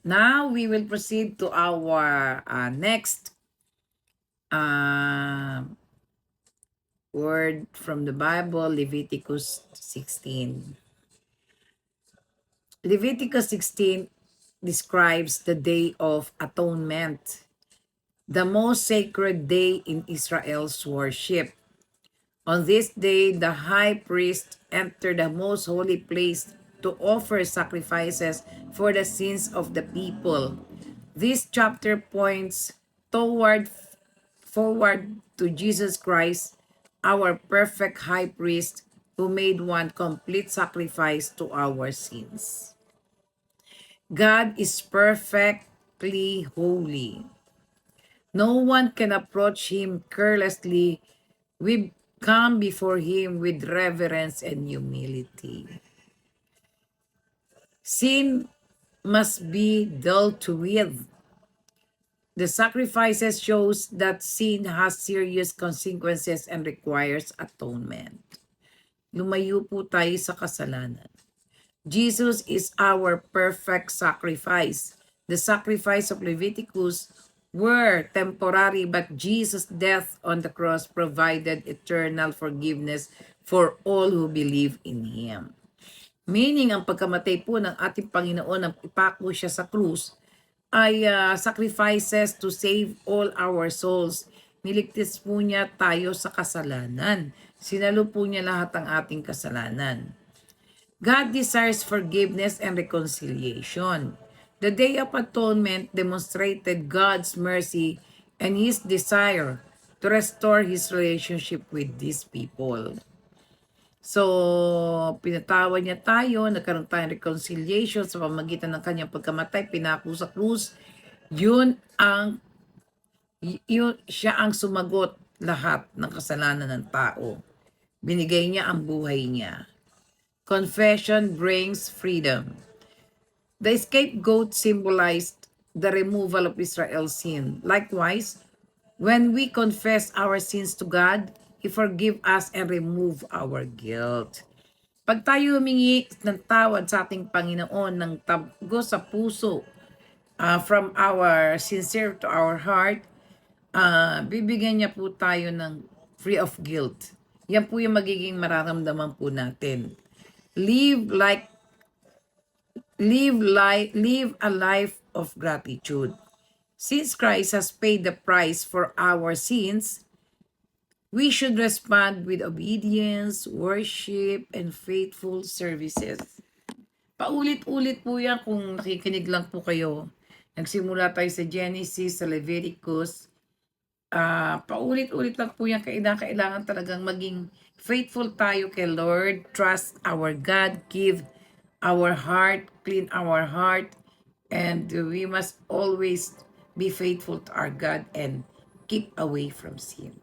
Now we will proceed to our next word from the Bible, Leviticus 16. Leviticus 16 describes the Day of Atonement, the most sacred day in Israel's worship. On this day, the high priest entered the most holy place to offer sacrifices for the sins of the people. This chapter points toward forward to Jesus Christ, our perfect high priest who made one complete sacrifice to our sins. God is perfectly holy. No one can approach him carelessly. We come before him with reverence and humility. Sin must be dealt with. The sacrifices shows that sin has serious consequences and requires atonement. Lumayo po tayo sa kasalanan. Jesus is our perfect sacrifice. The sacrifice of Leviticus were temporary, but Jesus' death on the cross provided eternal forgiveness for all who believe in Him. Meaning, ang pagkamatay po ng ating Panginoon, ang ipako siya sa krus, ay sacrifices to save all our souls. Niligtas po niya tayo sa kasalanan. Sinalo po niya lahat ng ating kasalanan. God desires forgiveness and reconciliation. The Day of Atonement demonstrated God's mercy and His desire to restore His relationship with these people. So, pinatawad niya tayo, nagkaroon tayong reconciliation sa pamagitan ng kanyang pagkamatay, pinako sa krus. Siya ang sumagot lahat ng kasalanan ng tao. Binigay niya ang buhay niya. Confession brings freedom. The scapegoat symbolized the removal of Israel's sin. Likewise, when we confess our sins to God, He forgives us and remove our guilt. Pag tayo humingi ng tawad sa ating Panginoon ng tago sa puso, from our sincere to our heart, bibigyan niya po tayo ng free of guilt. Yan po yung magiging mararamdaman po natin. Live a life of gratitude. Since Christ has paid the price for our sins, we should respond with obedience, worship, and faithful services. Paulit-ulit po yan kung nakikinig lang po kayo. Nagsimula tayo sa Genesis, sa Leviticus. Paulit-ulit lang po yan. Kailangan talagang maging faithful tayo kay Lord. Trust our God. Give our heart. Clean our heart. And we must always be faithful to our God and keep away from sin.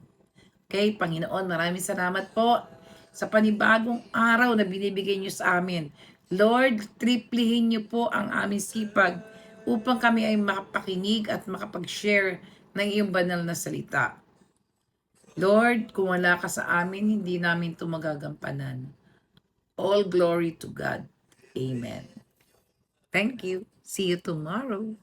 Okay, Panginoon, maraming salamat po sa panibagong araw na binibigay niyo sa amin. Lord, triplihin niyo po ang aming sipag upang kami ay makapakinig at makapag-share ng iyong banal na salita. Lord, kung wala ka sa amin, hindi namin ito magagampanan. All glory to God. Amen. Thank you. See you tomorrow.